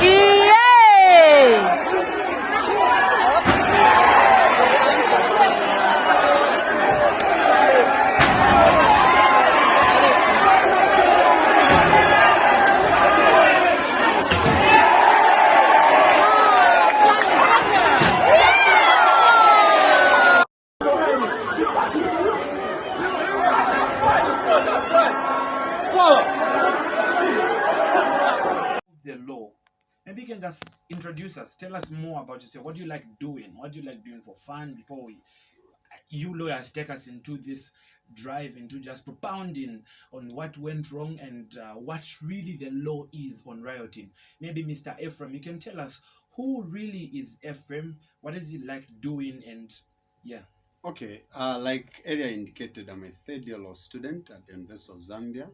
Yay! The law. Maybe you can just introduce us. Tell us more about yourself. What do you like doing? What do you like doing for fun before you lawyers take us into this drive into just propounding on what went wrong and what really the law is on rioting. Maybe Mr. Ephraim, you can tell us who really is Ephraim, what is he like doing, and yeah. Okay, like earlier indicated, I'm a third-year law student at the University of Zambia.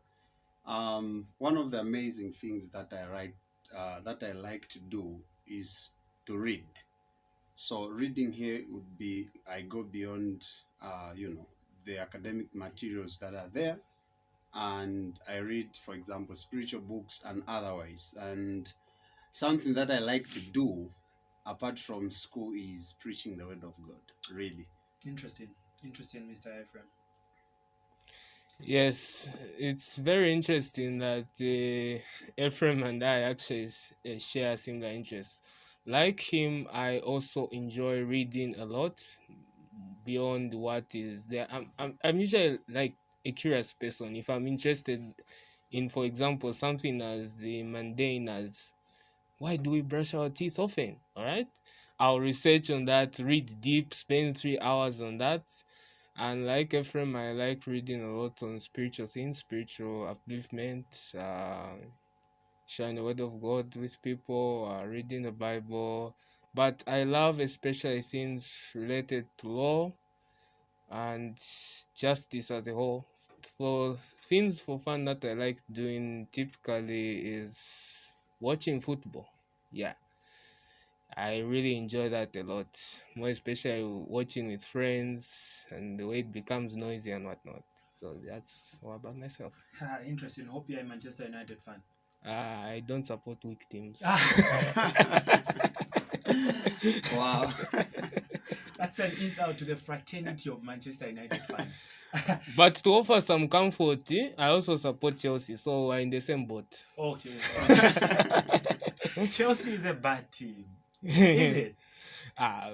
One of the amazing things that I like to do is to read. So reading here would be, I go beyond, the academic materials that are there, and I read, for example, spiritual books and otherwise. And something that I like to do apart from school is preaching the word of God, really. Interesting, Mr. Ephraim. Yes, it's very interesting that Ephraim and I actually share similar interests. Like him, I also enjoy reading a lot beyond what is there. I'm usually like a curious person. If I'm interested in, for example, something as mundane as why do we brush our teeth often, all right, I'll research on that, read deep, spend 3 hours on that. And like Ephraim, I like reading a lot on spiritual things, spiritual upliftment, sharing the word of God with people, reading the Bible. But I love especially things related to law and justice as a whole. For things for fun that I like doing typically is watching football. Yeah, I really enjoy that a lot, more especially watching with friends and the way it becomes noisy and whatnot. So that's all about myself. Interesting. Hope you're a Manchester United fan. I don't support weak teams. Wow. That's an insult to the fraternity of Manchester United fans. But to offer some comfort, I also support Chelsea, so we're in the same boat. Okay. Chelsea is a bad team. Is it?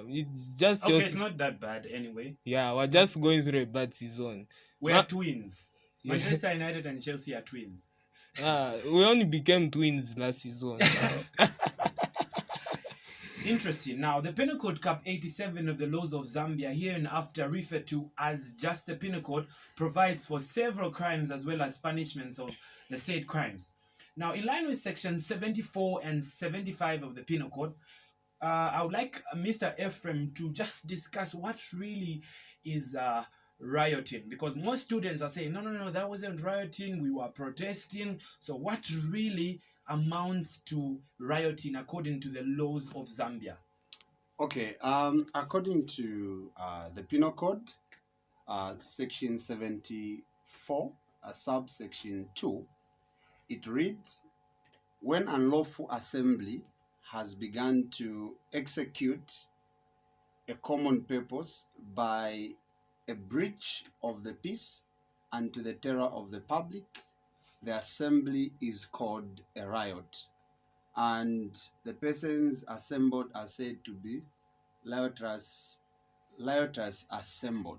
It's just okay, Chelsea. it's not that bad anyway. Yeah, we're just going through a bad season. We're twins. Manchester United and Chelsea are twins. We only became twins last season. Interesting. Now, the Penal Code Cap 87 of the laws of Zambia, hereinafter referred to as just the Penal Code, provides for several crimes as well as punishments of the said crimes. Now, in line with Section 74 and 75 of the Penal Code, I would like Mr. Ephraim to just discuss what really is rioting, because most students are saying, no, that wasn't rioting, we were protesting. So what really amounts to rioting according to the laws of Zambia? Okay, according to the Penal Code, Section 74, subsection 2, it reads, when unlawful assembly has begun to execute a common purpose by a breach of the peace and to the terror of the public, the assembly is called a riot. And the persons assembled are said to be rioters assembled.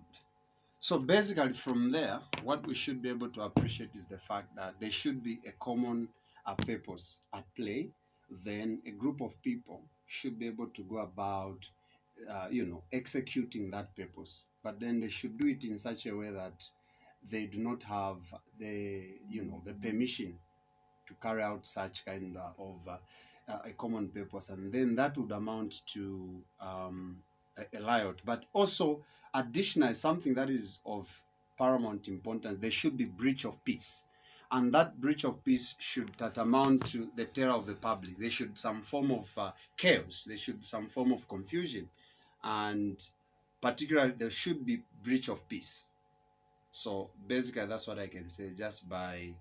So basically from there, what we should be able to appreciate is the fact that there should be a common purpose at play. Then a group of people should be able to go about, executing that purpose. But then they should do it in such a way that they do not have the permission to carry out such kind of a common purpose. And then that would amount to a riot. But also, additionally, something that is of paramount importance, there should be breach of peace. And that breach of peace should amount to the terror of the public. There should some form of chaos. There should be some form of confusion. And particularly, there should be breach of peace. So basically, that's what I can say just by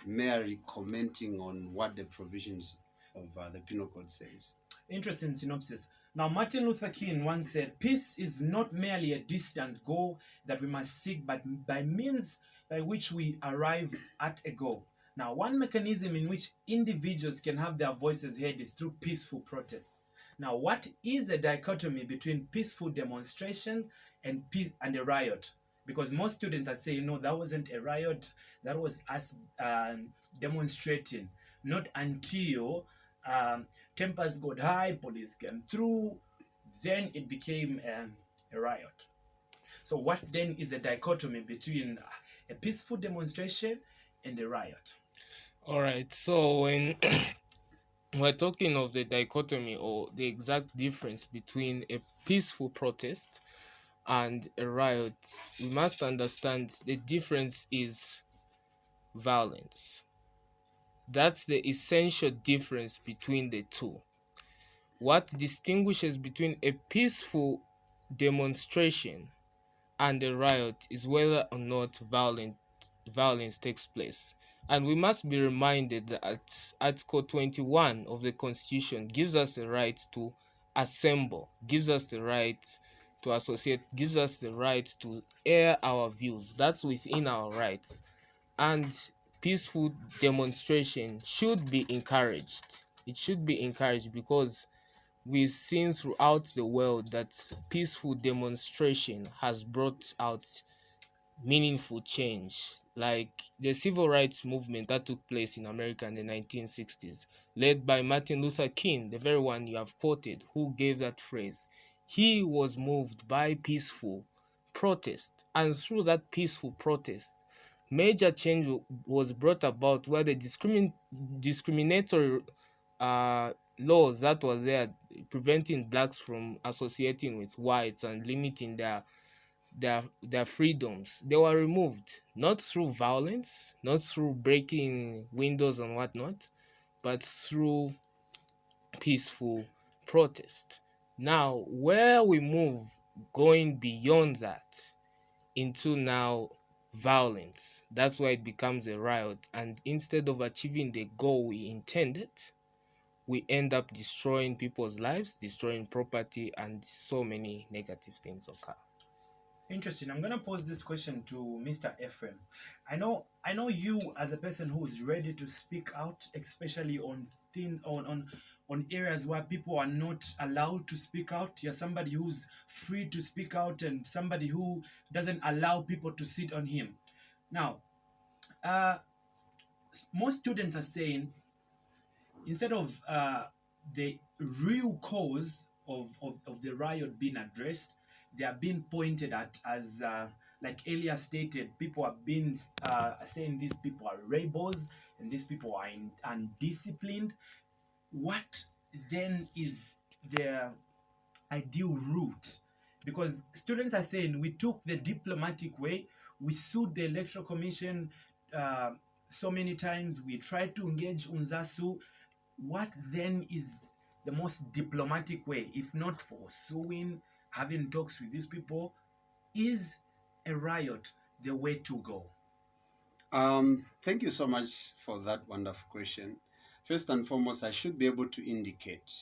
merely commenting on what the provisions of the Penal Code says. Interesting synopsis. Now, Martin Luther King once said, "Peace is not merely a distant goal that we must seek, but by means by which we arrive at a goal." Now, one mechanism in which individuals can have their voices heard is through peaceful protests. Now, what is the dichotomy between peaceful demonstration and a riot? Because most students are saying, no, that wasn't a riot, that was us demonstrating. Not until tempers got high, police came through, then it became a riot. So what then is the dichotomy between a peaceful demonstration and a riot? All right, so when we're talking of the dichotomy or the exact difference between a peaceful protest and a riot, we must understand the difference is violence. That's the essential difference between the two. What distinguishes between a peaceful demonstration and a riot is whether or not violence takes place. And we must be reminded that Article 21 of the Constitution gives us the right to assemble, gives us the right to associate, gives us the right to air our views. That's within our rights. And peaceful demonstration should be encouraged. It should be encouraged because we've seen throughout the world that peaceful demonstration has brought out meaningful change, like the civil rights movement that took place in America in the 1960s, led by Martin Luther King, the very one you have quoted, who gave that phrase. He was moved by peaceful protest, and through that peaceful protest, major change was brought about where the discriminatory laws that were there preventing blacks from associating with whites and limiting their freedoms, they were removed, not through violence, not through breaking windows and whatnot, but through peaceful protest. Now, where we move going beyond that into now violence, that's why it becomes a riot, and instead of achieving the goal we intended, we end up destroying people's lives, destroying property, and so many negative things occur. Interesting. I'm gonna pose this question to Mr. Ephraim. I know you as a person who is ready to speak out, especially on areas where people are not allowed to speak out. You're somebody who's free to speak out and somebody who doesn't allow people to sit on him. Now, most students are saying, instead of the real cause of the riot being addressed, they are being pointed at as, like earlier stated, people are being saying these people are rebels and these people are undisciplined. What then is their ideal route? Because students are saying we took the diplomatic way, we sued the Electoral Commission so many times, we tried to engage UNZASU. What then is the most diplomatic way, if not for suing, having talks with these people? Is a riot the way to go? Thank you so much for that wonderful question. First and foremost, I should be able to indicate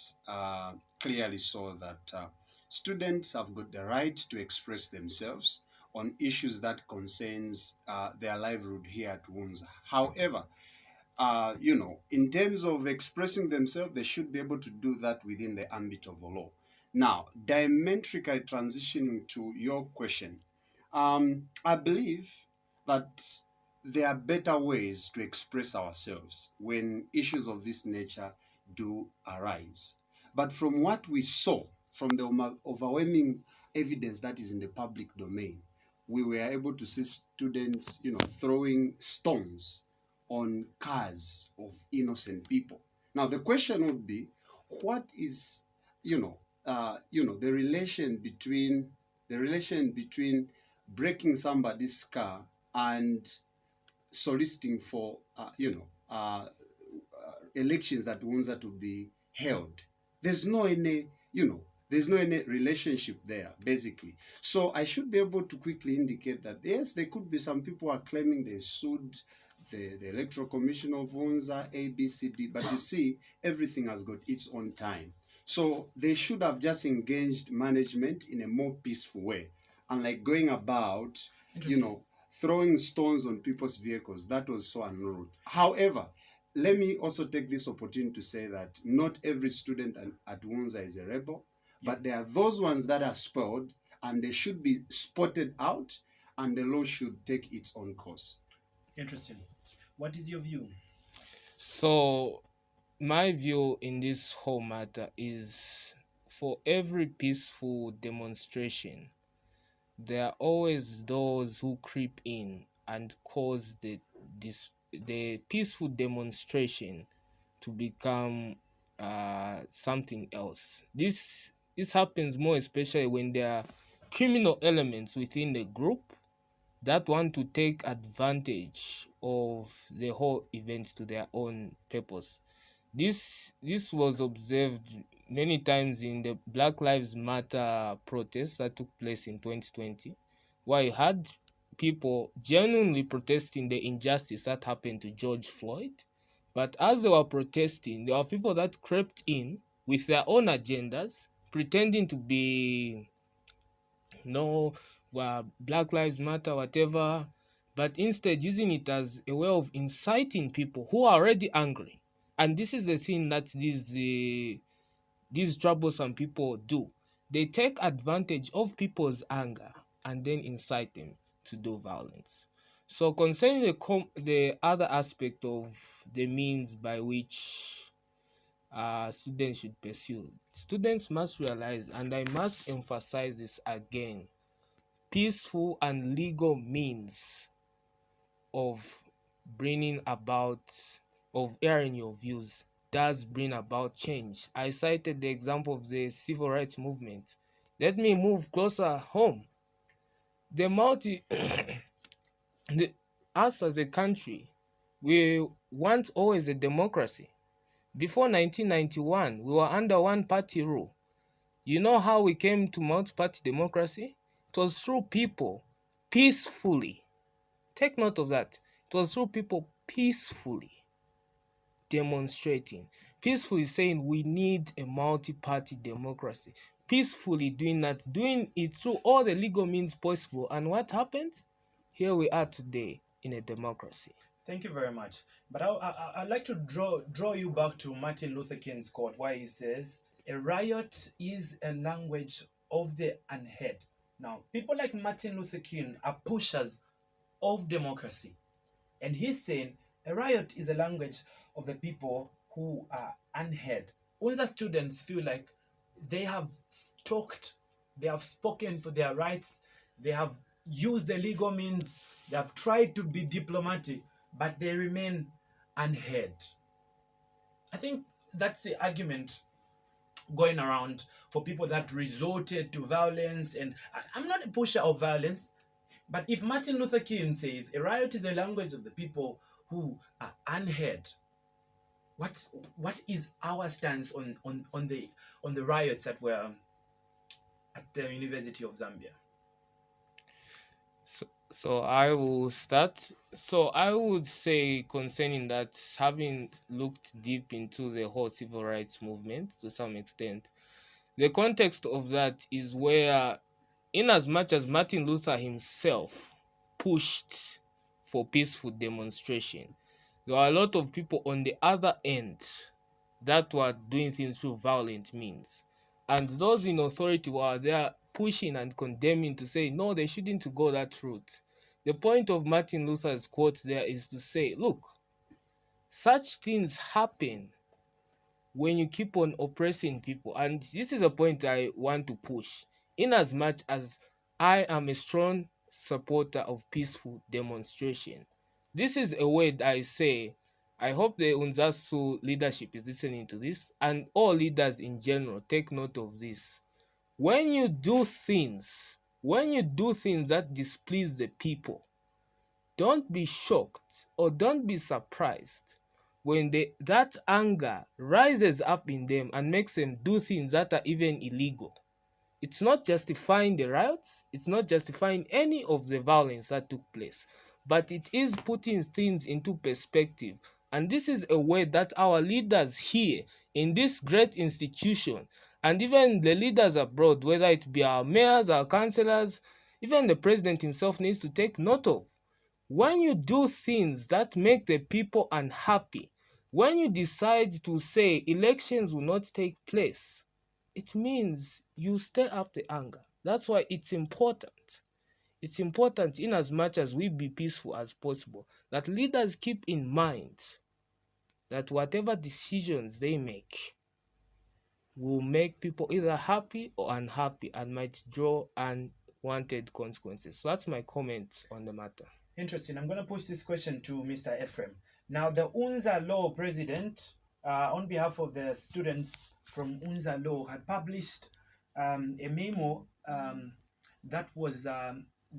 clearly so that students have got the right to express themselves on issues that concerns their livelihood here at UNZA. However, in terms of expressing themselves, they should be able to do that within the ambit of the law. Now, diametrically transitioning to your question, I believe that there are better ways to express ourselves when issues of this nature do arise. But from what we saw, from the overwhelming evidence that is in the public domain, we were able to see students, throwing stones on cars of innocent people. Now, the question would be, what is, the relation between breaking somebody's car and soliciting for, elections that UNZA to be held? There's no any relationship there, basically. So I should be able to quickly indicate that, yes, there could be some people who are claiming they sued the Electoral Commission of UNZA, A, B, C, D. But you see, everything has got its own time. So they should have just engaged management in a more peaceful way. Unlike going about, throwing stones on people's vehicles. That was so unruly. However, let me also take this opportunity to say that not every student at UNZA is a rebel, but there are those ones that are spoiled, and they should be spotted out, and the law should take its own course. Interesting. What is your view? So, my view in this whole matter is, for every peaceful demonstration, there are always those who creep in and cause the peaceful demonstration to become something else. This happens more especially when there are criminal elements within the group that want to take advantage of the whole event to their own purpose. This was observed many times in the Black Lives Matter protests that took place in 2020, where you had people genuinely protesting the injustice that happened to George Floyd. But as they were protesting, there were people that crept in with their own agendas, pretending to be Black Lives Matter, whatever, but instead using it as a way of inciting people who are already angry. And this is the thing that these troublesome people do. They take advantage of people's anger and then incite them to do violence. So concerning the other aspect of the means by which students should pursue, students must realize, and I must emphasize this again, peaceful and legal means of airing your views does bring about change. I cited the example of the civil rights movement. Let me move closer home. Us as a country, we want always a democracy. Before 1991, we were under one-party rule. You know how we came to multi-party democracy? It was through people peacefully. Take note of that. It was through people peacefully demonstrating, peacefully saying we need a multi-party democracy, peacefully doing it through all the legal means possible. And what happened? Here we are today in a democracy. Thank you very much. But I'd like to draw you back to Martin Luther King's quote, where he says, "A riot is a language of the unheard." Now, people like Martin Luther King are pushers of democracy. And he's saying a riot is a language of the people who are unheard. UNZA students feel like they have spoken for their rights, they have used the legal means, they have tried to be diplomatic, but they remain unheard. I think that's the argument going around for people that resorted to violence. And I'm not a pusher of violence, but if Martin Luther King says a riot is a language of the people who are unheard, what is our stance on the riots that were at the University of Zambia? So I will start. So I would say, concerning that, having looked deep into the whole civil rights movement to some extent, the context of that is where, in as much as Martin Luther himself pushed for peaceful demonstration, there were a lot of people on the other end that were doing things through violent means. And those in authority were there pushing and condemning to say, no, they shouldn't go that route. The point of Martin Luther's quote there is to say, look, such things happen when you keep on oppressing people. And this is a point I want to push. In as much as I am a strong supporter of peaceful demonstration, this is a word I say. I hope the UNZASU leadership is listening to this, and all leaders in general take note of this. When you do things that displease the people, don't be shocked or don't be surprised when that anger rises up in them and makes them do things that are even illegal. It's not justifying the riots, it's not justifying any of the violence that took place, but it is putting things into perspective. And this is a way that our leaders here in this great institution, and even the leaders abroad, whether it be our mayors, our councillors, even the president himself, needs to take note of. When you do things that make the people unhappy, when you decide to say elections will not take place, it means you stir up the anger. That's why it's important. It's important, in as much as we be peaceful as possible, that leaders keep in mind that whatever decisions they make will make people either happy or unhappy and might draw unwanted consequences. So that's my comment on the matter. Interesting. I'm going to push this question to Mr. Ephraim. Now, the UNZALAW president, on behalf of the students from UNZALAW, had published a memo that was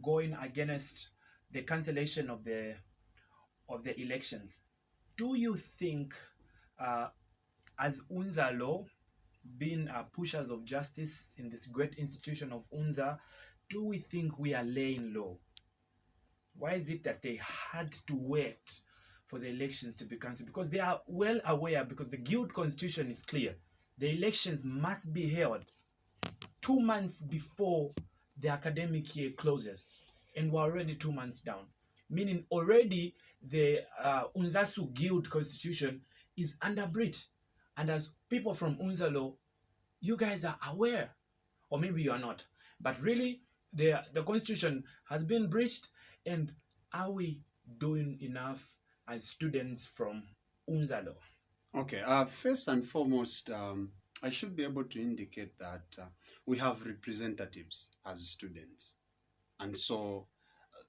going against the cancellation of the elections. Do you think, as UNZALAW, being pushers of justice in this great institution of UNZA, do we think we are laying low? Why is it that they had to wait for the elections to be cancelled? Because they are well aware, because the Guild Constitution is clear. The elections must be held 2 months before the academic year closes. And we're already 2 months down. Meaning already the UNZASU Guild Constitution is under breach. And as people from UNZALAW, you guys are aware. Or maybe you are not. But really, the Constitution has been breached. And are we doing enough as students from UNZALAW? Okay, first and foremost, I should be able to indicate that we have representatives as students. And so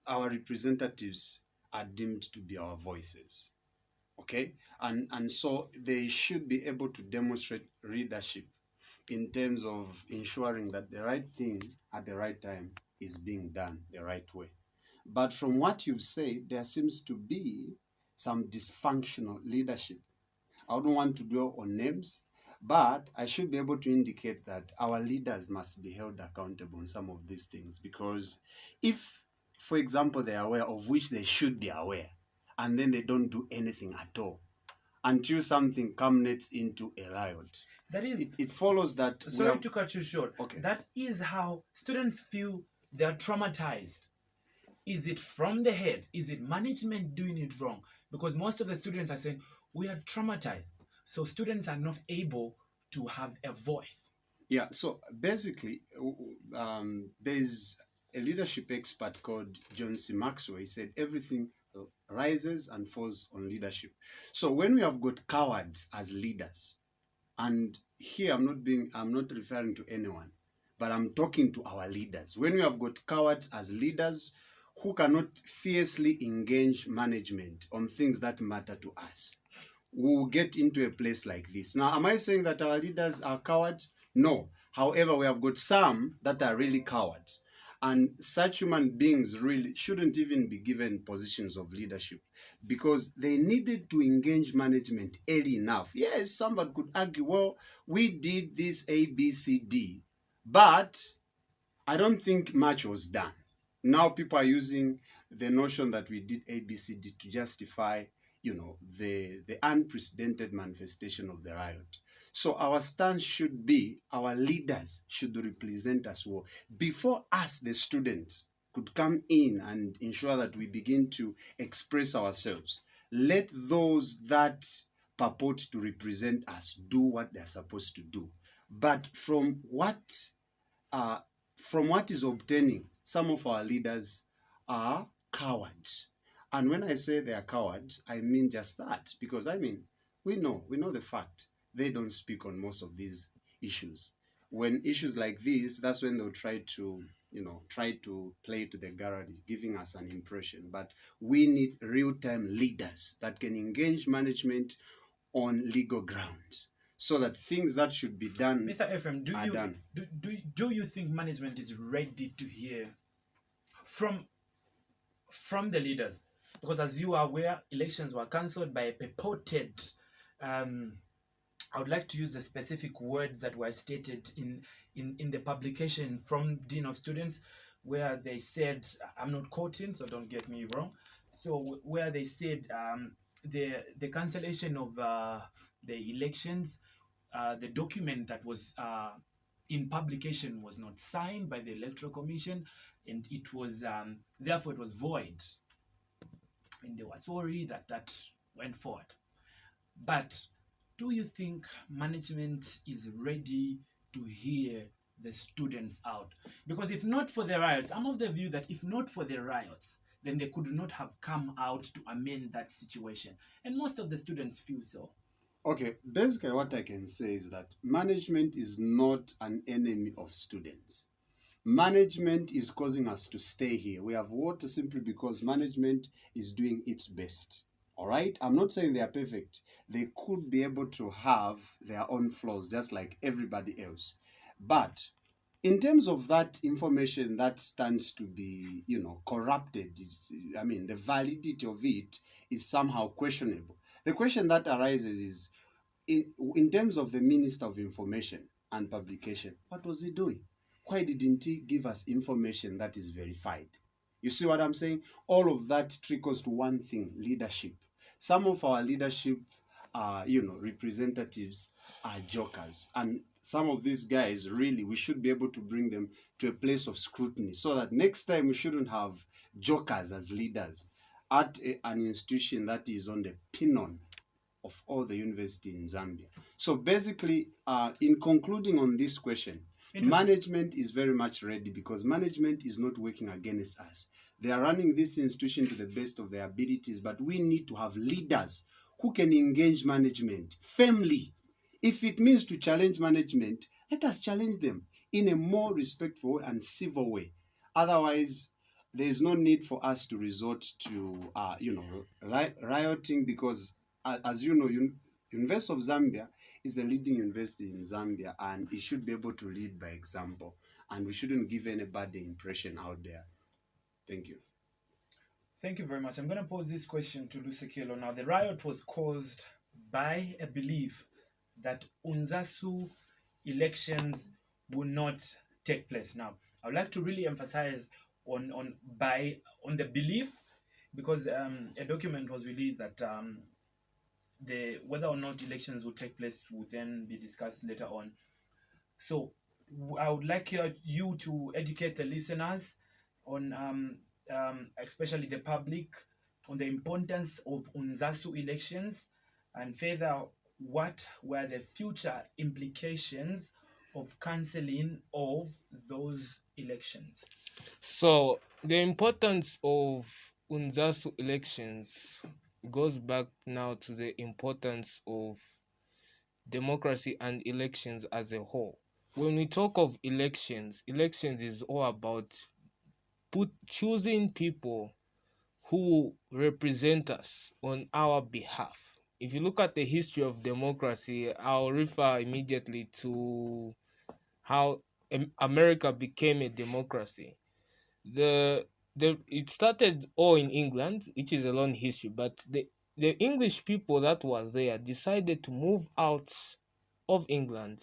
our representatives are deemed to be our voices. Okay? And so they should be able to demonstrate leadership in terms of ensuring that the right thing at the right time is being done the right way. But from what you've said, there seems to be some dysfunctional leadership. I don't want to dwell on names, but I should be able to indicate that our leaders must be held accountable on some of these things. Because if, for example, they are aware of which they should be aware, and then they don't do anything at all, until something culminates into a riot, that is, it follows that... Sorry to cut you short. Okay. That is how students feel they're traumatized. Is it from the head? Is it management doing it wrong? Because most of the students are saying, we are traumatized. So students are not able to have a voice. Yeah, so basically, there's a leadership expert called John C. Maxwell. He said, everything rises and falls on leadership. So when we have got cowards as leaders, and here I'm not referring to anyone, but I'm talking to our leaders. When we have got cowards as leaders who cannot fiercely engage management on things that matter to us, we'll get into a place like this. Now, am I saying that our leaders are cowards? No. However, we have got some that are really cowards. And such human beings really shouldn't even be given positions of leadership, because they needed to engage management early enough. Yes, somebody could argue, well, we did this A, B, C, D, but I don't think much was done. Now people are using the notion that we did A, B, C, D to justify, the unprecedented manifestation of the riot. So our stance should be, our leaders should represent us well. Before us, the students, could come in and ensure that we begin to express ourselves, let those that purport to represent us do what they're supposed to do. But from what is obtaining, some of our leaders are cowards. And when I say they are cowards, I mean just that. Because, we know the fact. They don't speak on most of these issues. When issues like these, that's when they'll try to play to the gallery, giving us an impression. But we need real-time leaders that can engage management on legal grounds, so that things that should be done, Mr. Ephraim, done. Do you think management is ready to hear from the leaders? Because as you are aware, elections were cancelled by a purported, I would like to use the specific words that were stated in the publication from Dean of Students, where they said, I'm not quoting, so don't get me wrong, So where they said the cancellation of the elections, the document that was in publication was not signed by the Electoral Commission, and it was therefore it was void, and they were sorry that that went forward. But do you think management is ready to hear the students out? Because if not for the riots, I'm of the view that if not for the riots, then they could not have come out to amend that situation. And most of the students feel so. Okay, basically what I can say is that management is not an enemy of students. Management is causing us to stay here. We have water simply because management is doing its best. All right? I'm not saying they are perfect. They could be able to have their own flaws just like everybody else. But in terms of that information that stands to be, corrupted, the validity of it is somehow questionable. The question that arises is, in terms of the Minister of Information and Publication, what was he doing? Why didn't he give us information that is verified? You see what I'm saying? All of that trickles to one thing: leadership. Some of our leadership, representatives are jokers. And some of these guys, really, we should be able to bring them to a place of scrutiny so that next time we shouldn't have jokers as leaders at an institution that is on the pinnacle of all the university in Zambia. So basically, in concluding on this question, management is very much ready because management is not working against us. They are running this institution to the best of their abilities, but we need to have leaders who can engage management firmly. If it means to challenge management, let us challenge them in a more respectful and civil way. Otherwise, there is no need for us to resort to, rioting because, as you know, University of Zambia is the leading university in Zambia, and it should be able to lead by example. And we shouldn't give any bad impression out there. Thank you. Thank you very much. I'm going to pose this question to Lusekelo. Now, the riot was caused by a belief that UNZASU elections will not take place. Now, I would like to really emphasize on the belief, because a document was released that whether or not elections will take place will then be discussed later on. So I would like you to educate the listeners on, especially the public, on the importance of UNZASU elections, and further, what were the future implications of cancelling of those elections. So the importance of UNZASU elections goes back now to the importance of democracy and elections as a whole. When we talk of elections is all about choosing people who represent us on our behalf. If you look at the history of democracy, I'll refer immediately to how America became a democracy. It started all in England, which is a long history, but the English people that were there decided to move out of England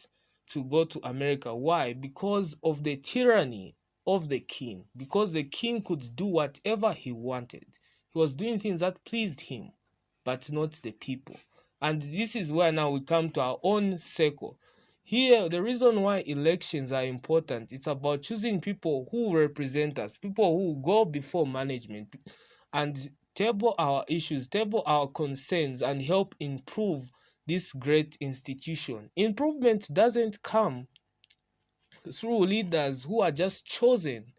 to go to America. Why? Because of the tyranny of the king. Because the king could do whatever he wanted. He was doing things that pleased him, but not the people. And this is where now we come to our own circle. Here, the reason why elections are important, it's about choosing people who represent us, people who go before management and table our issues, table our concerns, and help improve this great institution. Improvement doesn't come through leaders who are just chosen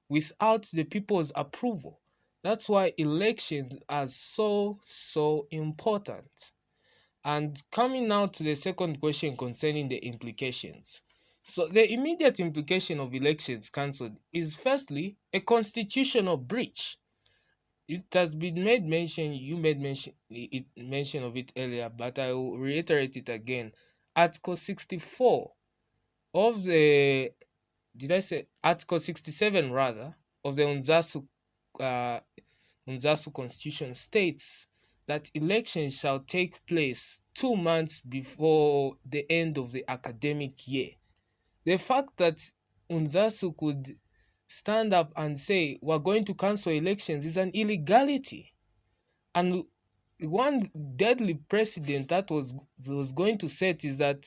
without the people's approval. That's why elections are so important. And coming now to the second question concerning the implications. So the immediate implication of elections cancelled is firstly a constitutional breach. It has been made mention, you made mention of it earlier, but I will reiterate it again. Article 64 of the, Article 67 rather, of the UNZASU Constitution states that elections shall take place 2 months before the end of the academic year. The fact that UNZASU could stand up and say we're going to cancel elections is an illegality. And one deadly precedent that was going to set is that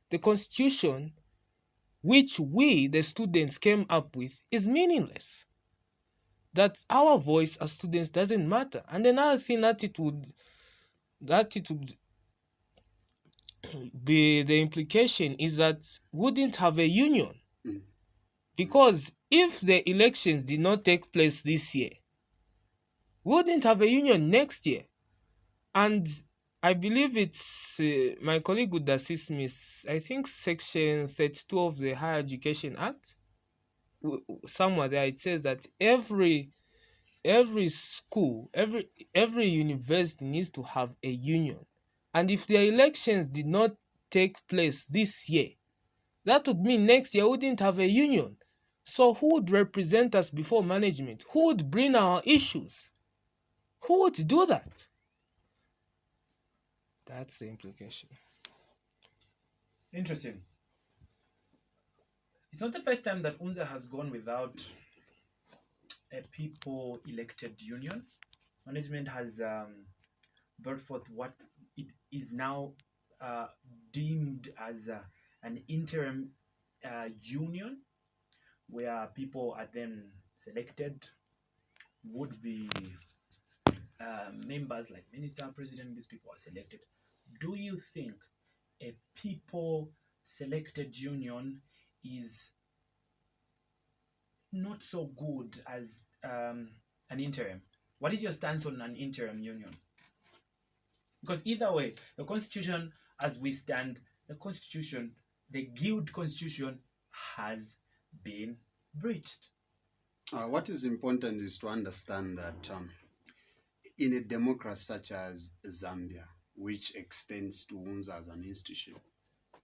the constitution which we, the students, came up with is meaningless. That our voice as students doesn't matter. And another thing that it would be, the implication is that we wouldn't have a union. Because if the elections did not take place this year, we wouldn't have a union next year. And I believe it's, my colleague would assist me, I think section 32 of the Higher Education Act, somewhere there it says that every school, every university needs to have a union. And if the elections did not take place this year, that would mean next year we wouldn't have a union. So who would represent us before management? Who would bring our issues? Who would do that? That's the implication. Interesting. It's not the first time that UNZA has gone without a people-elected union. Management has brought forth what it is now deemed as an interim union, where people are then selected, would be members like minister, president. These people are selected. Do you think a people-selected union is not so good as an interim? What is your stance on an interim union? Because either way, the constitution as we stand, the guild constitution has been breached. What is important is to understand that in a democracy such as Zambia, which extends to UNZA as an institution,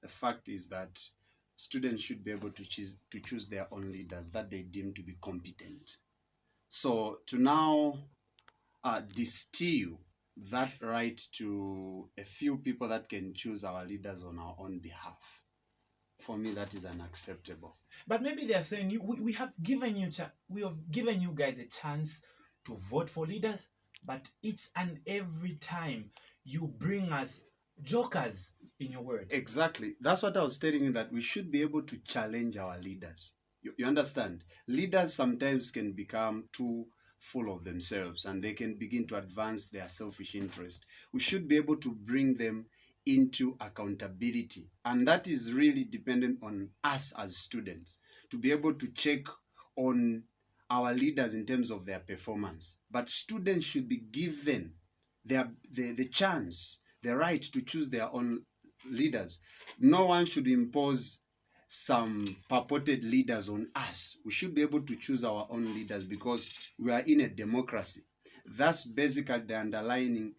the fact is that students should be able to choose their own leaders that they deem to be competent. So to now distill that right to a few people that can choose our leaders on our own behalf, for me that is unacceptable. But maybe they are saying we have given you guys a chance to vote for leaders, but each and every time you bring us jokers in your word. Exactly. That's what I was telling you, that we should be able to challenge our leaders. You understand? Leaders sometimes can become too full of themselves and they can begin to advance their selfish interest. We should be able to bring them into accountability. And that is really dependent on us as students to be able to check on our leaders in terms of their performance. But students should be given the chance, the right to choose their own leaders. No one should impose some purported leaders on us. We should be able to choose our own leaders because we are in a democracy. That's basically the underlining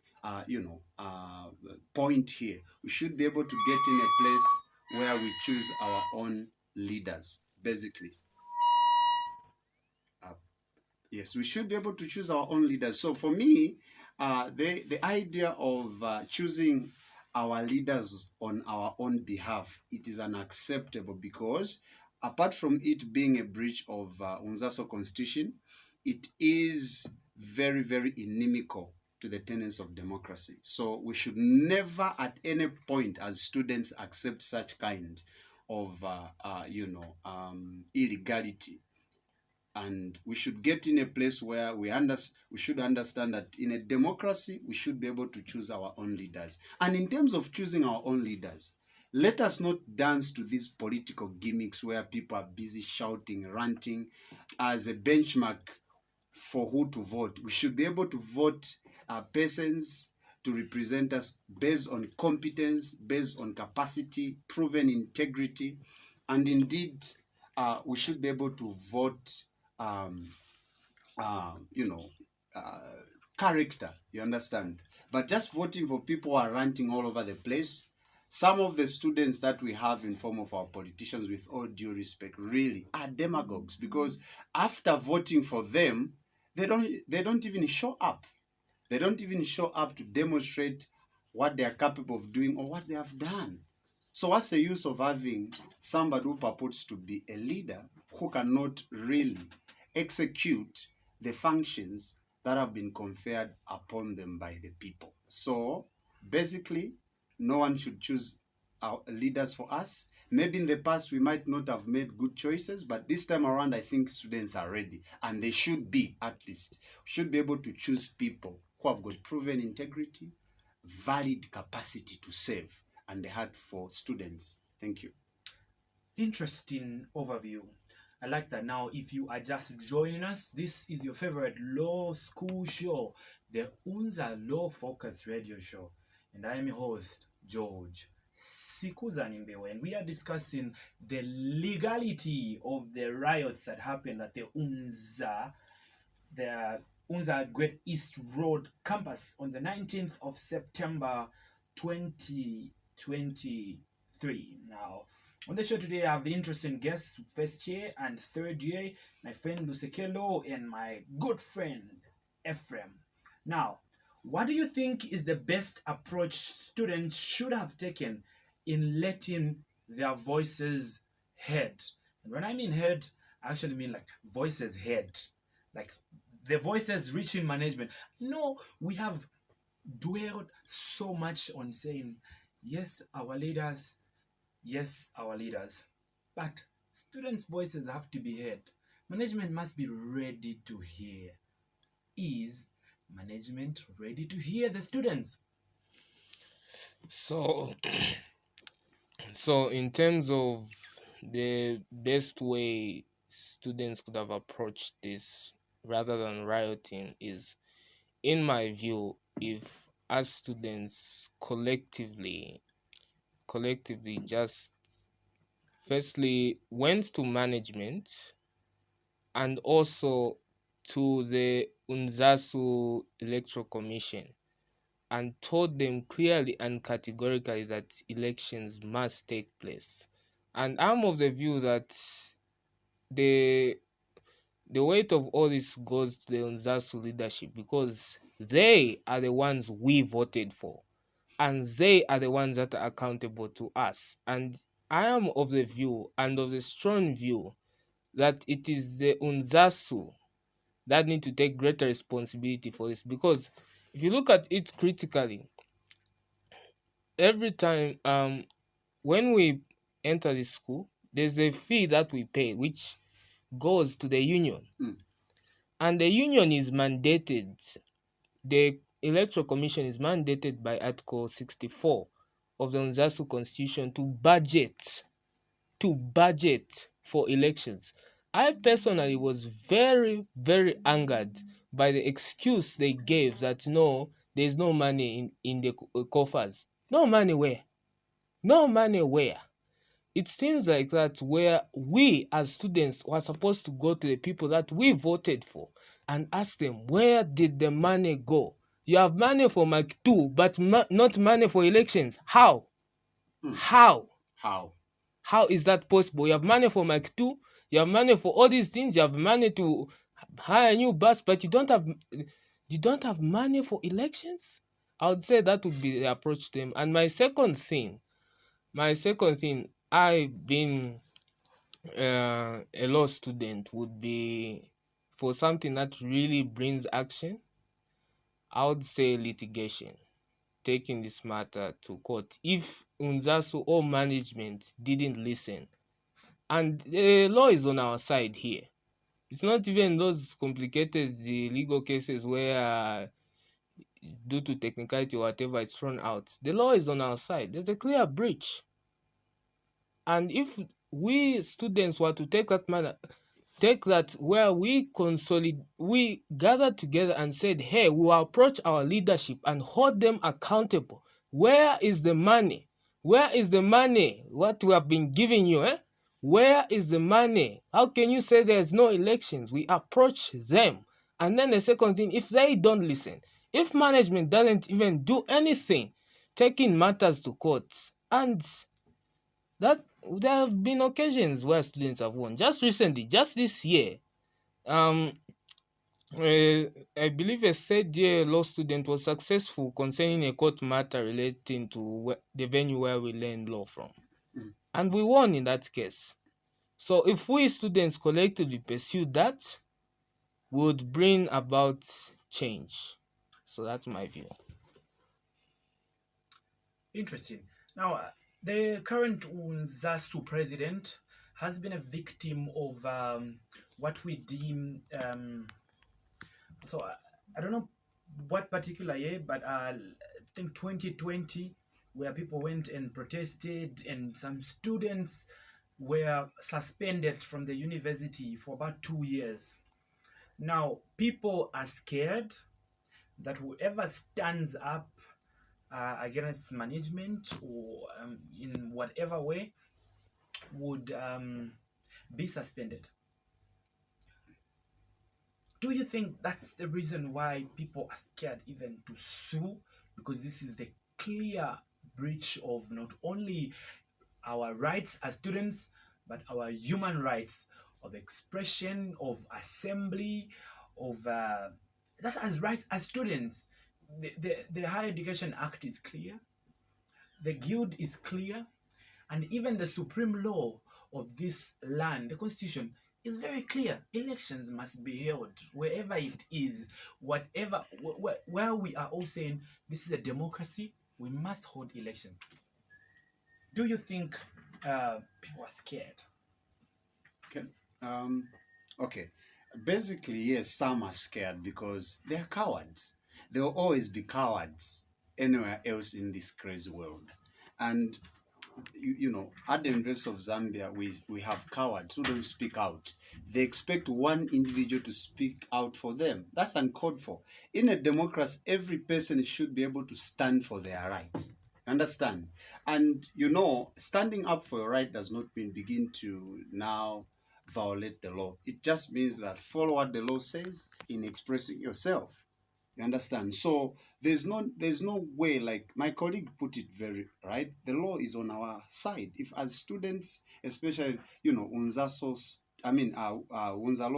point here. We should be able to get in a place where we choose our own leaders, basically. Yes, we should be able to choose our own leaders. So for me, the idea of choosing our leaders on our own behalf, it is unacceptable because apart from it being a breach of UNZASU constitution, it is very, very inimical to the tenets of democracy. So we should never at any point as students accept such kind of illegality. And we should get in a place where we should understand that in a democracy, we should be able to choose our own leaders. And in terms of choosing our own leaders, let us not dance to these political gimmicks where people are busy shouting, ranting as a benchmark for who to vote. We should be able to vote persons to represent us based on competence, based on capacity, proven integrity, and indeed, we should be able to vote character, you understand? But just voting for people who are ranting all over the place, some of the students that we have in form of our politicians, with all due respect, really are demagogues, because after voting for them, they don't even show up. They don't even show up to demonstrate what they are capable of doing or what they have done. So what's the use of having somebody who purports to be a leader who cannot really execute the functions that have been conferred upon them by the people. So basically, no one should choose our leaders for us. Maybe in the past we might not have made good choices, but this time around I think students are ready, and they should be, at least should be able to choose people who have got proven integrity, valid capacity to serve, and the heart for students. Thank you. Interesting overview. I like that. Now, if you are just joining us, this is your favorite law school show, the UNZALAW Focus Radio Show. And I am your host, George Sikuzanimbewe. And we are discussing the legality of the riots that happened at the UNZA Great East Road campus on the 19th of September 2023. Now, on the show today, I have interesting guests, first year and third year, my friend Lusekelo and my good friend Ephraim. Now, what do you think is the best approach students should have taken in letting their voices heard? And when I mean heard, I actually mean like voices heard, like the voices reaching management. No, we have dwelled so much on saying, yes, our leaders, but students' voices have to be heard. Management must be ready to hear. Is management ready to hear the students? So in terms of the best way students could have approached this rather than rioting is, in my view, if as students collectively just firstly went to management and also to the UNZASU Electoral Commission and told them clearly and categorically that elections must take place. And I'm of the view that the weight of all this goes to the UNZASU leadership, because they are the ones we voted for, and they are the ones that are accountable to us. And I am of the view, and of the strong view, that it is the UNZASU that need to take greater responsibility for this. Because if you look at it critically, every time when we enter the school, there's a fee that we pay, which goes to the union. And the union is mandated, the Electoral Commission is mandated by Article 64 of the UNZASU Constitution to budget for elections. I personally was very, very angered by the excuse they gave that no, there's no money in the coffers. No money where? No money where? It's things like that where we as students were supposed to go to the people that we voted for and ask them, where did the money go? You have money for Mark 2, but not money for elections. How? How is that possible? You have money for Mark 2, you have money for all these things, you have money to hire a new bus, but you don't have money for elections? I would say that would be the approach to them. And my second thing, I being a law student, would be for something that really brings action. I would say litigation, taking this matter to court. If UNZASU or management didn't listen, and the law is on our side here. It's not even those complicated legal cases where due to technicality or whatever it's thrown out. The law is on our side. There's a clear breach. And if we students were to take that where we gather together and said, hey, we will approach our leadership and hold them accountable. Where is the money? Where is the money? What we have been giving you, Where is the money? How can you say there's no elections? We approach them. And then the second thing, if they don't listen, if management doesn't even do anything, taking matters to court, and that there have been occasions where students have won. Just recently, just this year, I believe a third-year law student was successful concerning a court matter relating to the venue where we learn law from. And we won in that case. So if we students collectively pursue that, would bring about change. So that's my view. Interesting. Now, the current UNZASU president has been a victim of what we deem. I don't know what particular year, but I think 2020, where people went and protested, and some students were suspended from the university for about 2 years. Now, people are scared that whoever stands up against management or in whatever way would be suspended. Do you think that's the reason why people are scared even to sue? Because this is the clear breach of not only our rights as students, but our human rights of expression, of assembly, of that's as rights as students. The Higher Education Act is clear, the Guild is clear, and even the supreme law of this land, the Constitution, is very clear. Elections must be held wherever it is, whatever, where we are all saying this is a democracy, we must hold election. Do you think people are scared? Okay. Okay. Basically, yes, some are scared because they are cowards. There will always be cowards anywhere else in this crazy world. And you know, at the University of Zambia, we have cowards who don't speak out. They expect one individual to speak out for them. That's uncalled for. In a democracy, every person should be able to stand for their rights. Understand? And you know, standing up for your right does not mean begin to now violate the law. It just means that follow what the law says in expressing yourself. You understand? So there's no way, like my colleague put it very right. The law is on our side. If as students, especially UNZALAW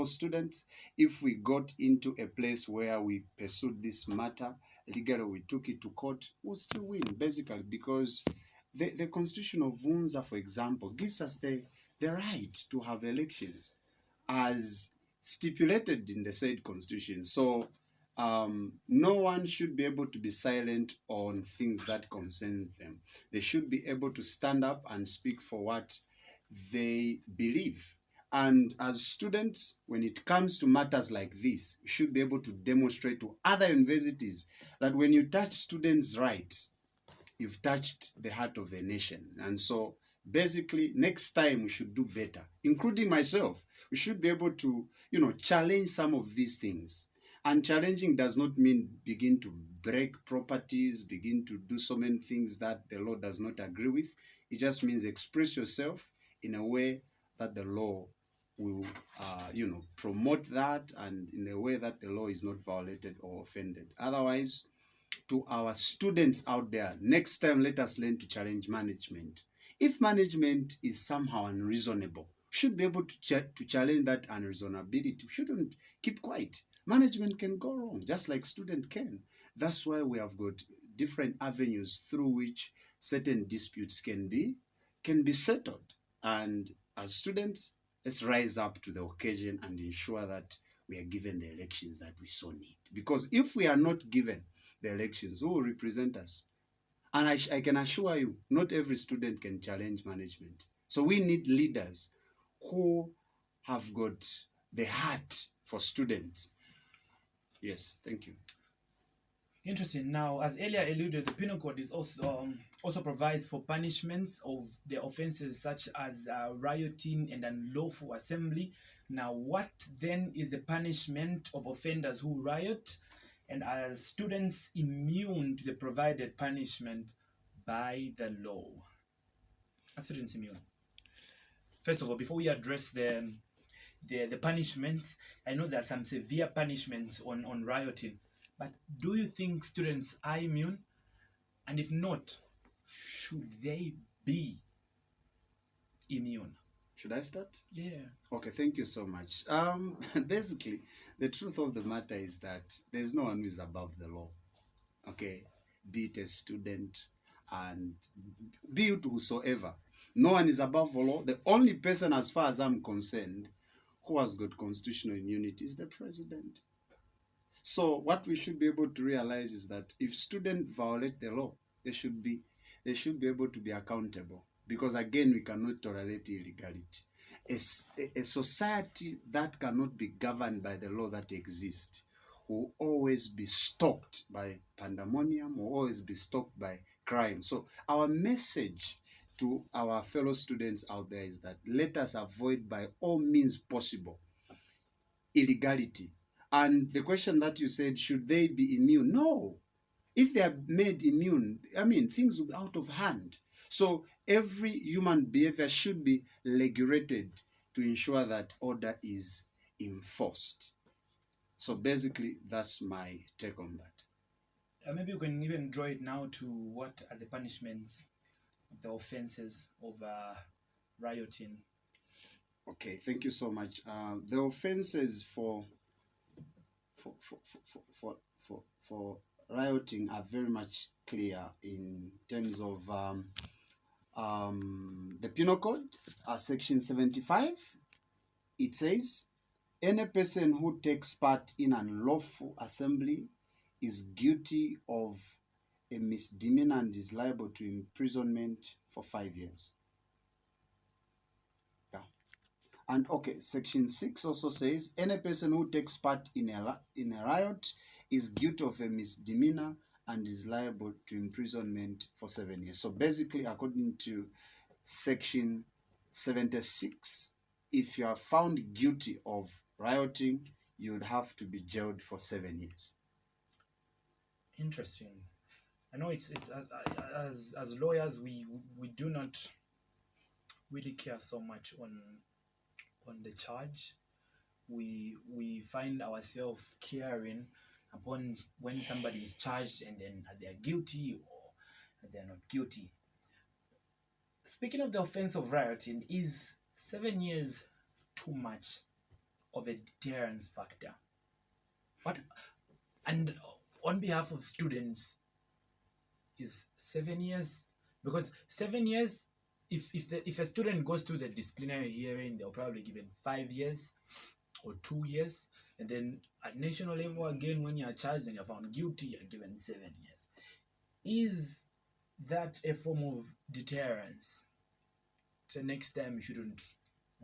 students, if we got into a place where we pursued this matter legally, we took it to court, we'll still win, basically, because the Constitution of UNZA, for example, gives us the right to have elections as stipulated in the said Constitution. So no one should be able to be silent on things that concerns them. They should be able to stand up and speak for what they believe. And as students, when it comes to matters like this, you should be able to demonstrate to other universities that when you touch students' rights, you've touched the heart of a nation. And so basically, next time we should do better, including myself. We should be able to, challenge some of these things. And challenging does not mean begin to break properties, begin to do so many things that the law does not agree with. It just means express yourself in a way that the law will, promote that, and in a way that the law is not violated or offended. Otherwise, to our students out there, next time let us learn to challenge management. If management is somehow unreasonable, we should be able to challenge that unreasonability. We shouldn't keep quiet. Management can go wrong, just like student can. That's why we have got different avenues through which certain disputes can be settled. And as students, let's rise up to the occasion and ensure that we are given the elections that we so need. Because if we are not given the elections, who will represent us? And I can assure you, not every student can challenge management. So we need leaders who have got the heart for students. Yes, thank you. Interesting. Now, as earlier alluded, the Penal Code is also provides for punishments of the offenses such as rioting and unlawful assembly. Now, what then is the punishment of offenders who riot, and are students immune to the provided punishment by the law? Are students immune? First of all, before we address the punishments, I know there are some severe punishments on rioting, but do you think students are immune? And if not, should they be immune? Should I start? Yeah. Okay, thank you so much. Basically, the truth of the matter is that there's no one who is above the law. Okay, be it a student and be it whosoever. No one is above the law. The only person, as far as I'm concerned, who has got constitutional immunity is the president. So what we should be able to realize is that if students violate the law, they should be able to be accountable, because again, we cannot tolerate illegality. A society that cannot be governed by the law that exists will always be stalked by pandemonium, will always be stalked by crime. So our message to our fellow students out there is that let us avoid by all means possible illegality. And the question that you said, should they be immune? No. If they are made immune, I mean, things will be out of hand. So every human behavior should be regulated to ensure that order is enforced. So basically, that's my take on that. Maybe you can even draw it now to what are the punishments, the offenses of rioting. Okay, thank you so much. The offenses for rioting are very much clear in terms of the Penal Code, section 75. It says, any person who takes part in an unlawful assembly is guilty of a misdemeanor and is liable to imprisonment for 5 years. Yeah. And okay, section 6 also says, any person who takes part in a riot is guilty of a misdemeanor and is liable to imprisonment for 7 years. So basically, according to section 76, if you are found guilty of rioting, you would have to be jailed for 7 years. Interesting. I know it's as lawyers, we do not really care so much on the charge. We find ourselves caring upon when somebody is charged and then they are guilty or they are not guilty. Speaking of the offense of rioting, is 7 years too much of a deterrence factor? And on behalf of students, is 7 years? Because 7 years, if a student goes through the disciplinary hearing, they'll probably give it 5 years or 2 years. And then at national level, again, when you're charged and you're found guilty, you're given 7 years. Is that a form of deterrence? So next time you shouldn't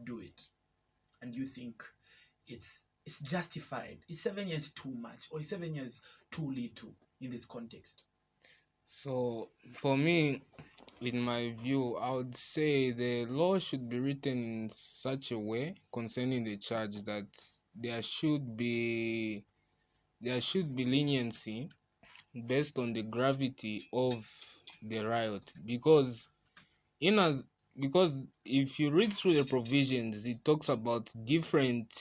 do it. And you think it's justified? Is 7 years too much, or is 7 years too little in this context? So for me, in my view, I would say the law should be written in such a way concerning the charge that there should be leniency based on the gravity of the riot, because if you read through the provisions, it talks about different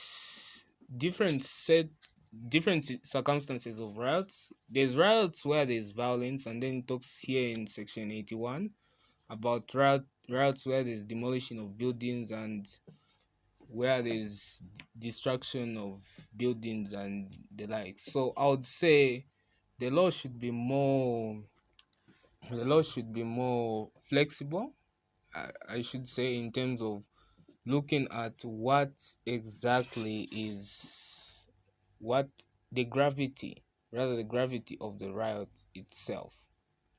circumstances of riots. There's riots where there's violence, and then it talks here in section 81 about riots where there's demolition of buildings and where there's destruction of buildings and the like. So I would say the law should be more flexible, I should say, in terms of looking at what exactly is the gravity of the riot itself.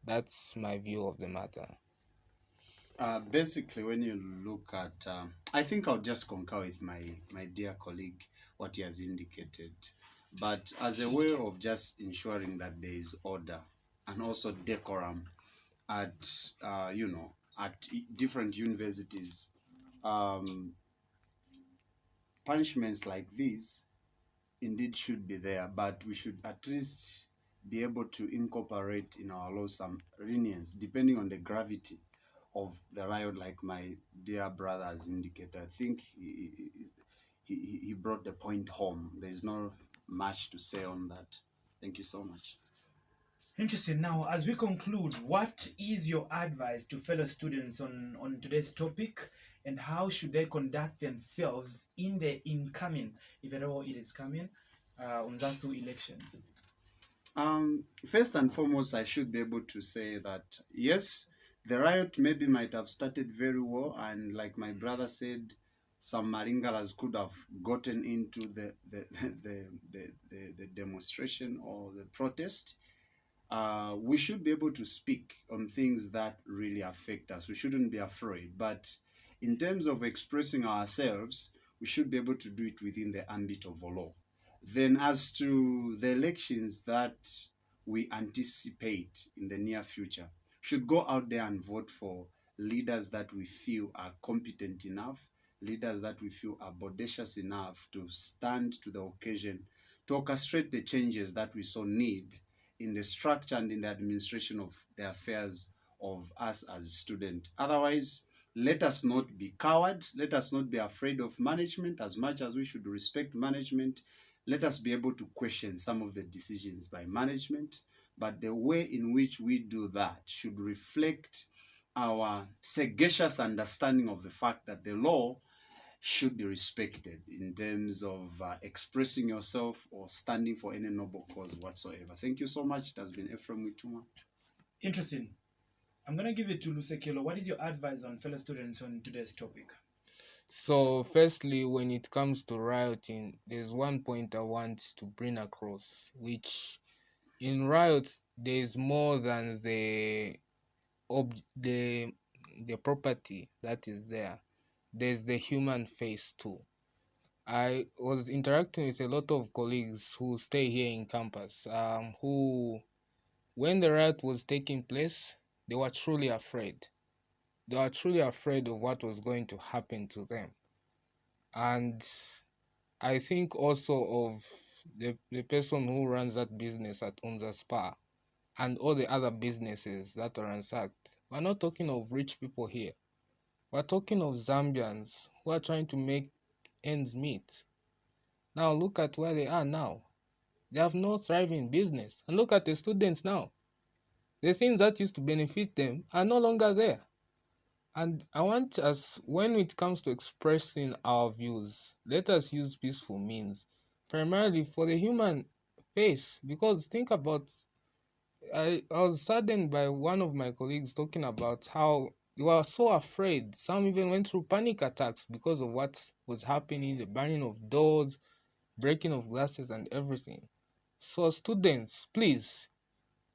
That's my view of the matter. Basically, when you look at, I think I'll just concur with my dear colleague, what he has indicated. But as a way of just ensuring that there is order and also decorum at, at different universities, punishments like these indeed should be there, but we should at least be able to incorporate in our law some lenience depending on the gravity of the riot, like my dear brother has indicated. I think he brought the point home. There's not much to say on that. Thank you so much. Interesting. Now, as we conclude, what is your advice to fellow students on today's topic, and how should they conduct themselves in the incoming, if at all it is coming, UNZASU elections? First and foremost, I should be able to say that, yes, the riot maybe might have started very well, and like my brother said, some Maringaras could have gotten into the demonstration or the protest. We should be able to speak on things that really affect us. We shouldn't be afraid. But in terms of expressing ourselves, we should be able to do it within the ambit of the law. Then, as to the elections that we anticipate in the near future, should go out there and vote for leaders that we feel are competent enough, leaders that we feel are bodacious enough to stand to the occasion, to orchestrate the changes that we so need in the structure and in the administration of the affairs of us as students. Otherwise, let us not be cowards. Let us not be afraid of management as much as we should respect management. Let us be able to question some of the decisions by management, but the way in which we do that should reflect our sagacious understanding of the fact that the law should be respected in terms of expressing yourself or standing for any noble cause whatsoever. Thank you so much. It has been Ephraim Wituma. Interesting. I'm going to give it to Lusekelo. What is your advice on fellow students on today's topic? So, firstly, when it comes to rioting, there's one point I want to bring across, which in riots, there's more than the property that is there. There's the human face too. I was interacting with a lot of colleagues who stay here in campus, who, when the riot was taking place, they were truly afraid. They were truly afraid of what was going to happen to them. And I think also of the person who runs that business at UNZASU and all the other businesses that are ransacked. We're not talking of rich people here. We're talking of Zambians who are trying to make ends meet. Now look at where they are now. They have no thriving business. And look at the students now. The things that used to benefit them are no longer there. And I want us, when it comes to expressing our views, let us use peaceful means, primarily for the human face. Because think about, I was saddened by one of my colleagues talking about how they were so afraid. Some even went through panic attacks because of what was happening, the burning of doors, breaking of glasses and everything. So students, please,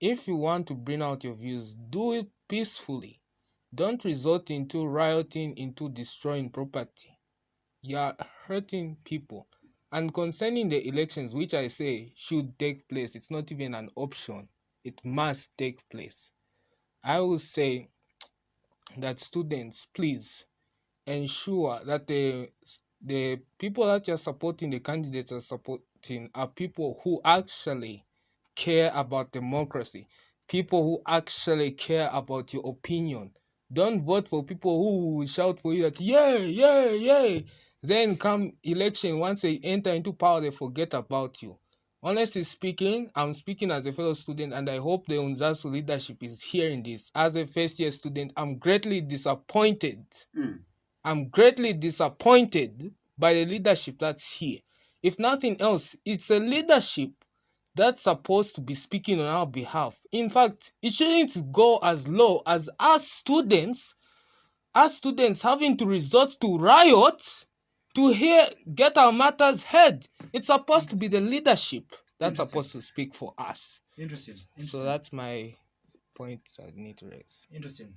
if you want to bring out your views, do it peacefully. Don't resort into rioting, into destroying property. You are hurting people. And concerning the elections, which I say should take place, it's not even an option. It must take place. I will say that students, please ensure that the people that you're supporting, the candidates are supporting, are people who actually care about democracy, people who actually care about your opinion. Don't vote for people who will shout for you that yay, yay, yay. Then come election, once they enter into power, they forget about you. Honestly speaking, I'm speaking as a fellow student, and I hope the UNZASU leadership is hearing this. As a first-year student, I'm greatly disappointed. I'm greatly disappointed by the leadership that's here. If nothing else, it's a leadership that's supposed to be speaking on our behalf. In fact, it shouldn't go as low as us students having to resort to riots to get our matters heard. It's supposed to be the leadership that's supposed to speak for us. Interesting. So that's my point I need to raise. Interesting.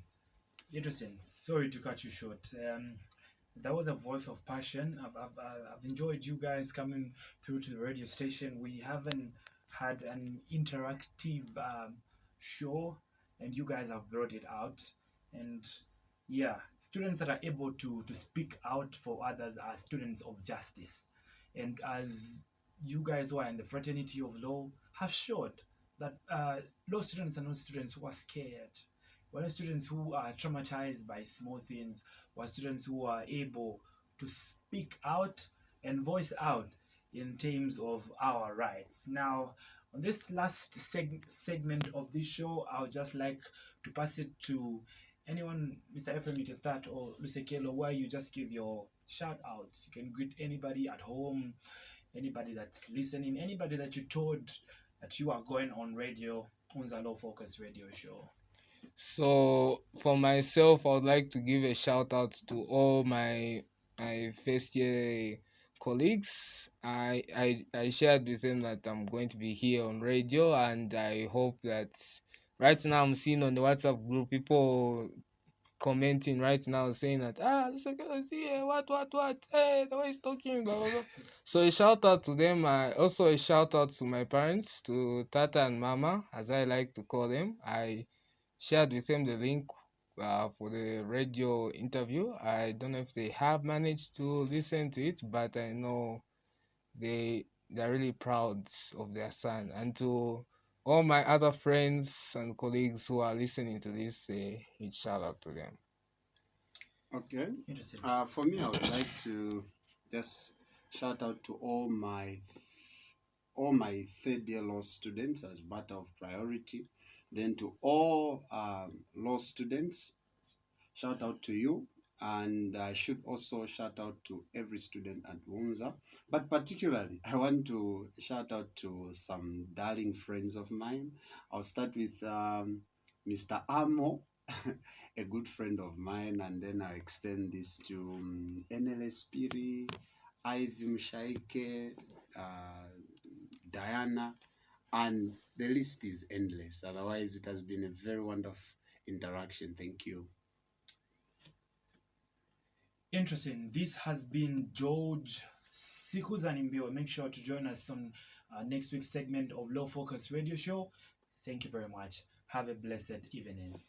Sorry to cut you short. That was a voice of passion. I've enjoyed you guys coming through to the radio station. We haven't had an interactive show, and you guys have brought it out. And yeah, students that are able to speak out for others are students of justice. And as you guys who are in the fraternity of law have showed that law students are not students who are scared. We're not students who are traumatized by small things. We're students who are able to speak out and voice out in terms of our rights. Now, on this last segment of this show, I would just like to pass it to anyone, Mr. Ephraim, you can start, or Lusekelo, where you just give your shout outs. You can greet anybody at home, anybody that's listening, anybody that you told that you are going on radio, UNZALAW Focus Radio Show. So for myself, I would like to give a shout out to all my my first year colleagues. I shared with them that I'm going to be here on radio, and I hope that right now I'm seeing on the WhatsApp group people commenting right now saying that the second is here, what, hey, the way he's talking, blah blah blah. So a shout out to them. Also a shout out to my parents, to Tata and Mama, as I like to call them. I shared with them the link for the radio interview. I don't know if they have managed to listen to it, but I know they're really proud of their son. And to all my other friends and colleagues who are listening to this, a huge shout out to them. Okay. Interesting. For me, I would like to just shout out to all my third year law students as matter of priority. Then to all law students, shout out to you. And I should also shout out to every student at UNZA. But particularly, I want to shout out to some darling friends of mine. I'll start with Mr. Amo, a good friend of mine, and then I extend this to NLS Spiri, Ivy Mshaike, Diana, and the list is endless. Otherwise, it has been a very wonderful interaction. Thank you. Interesting. This has been George Sikuzanimbio. Make sure to join us on next week's segment of Law Focus Radio Show. Thank you very much. Have a blessed evening.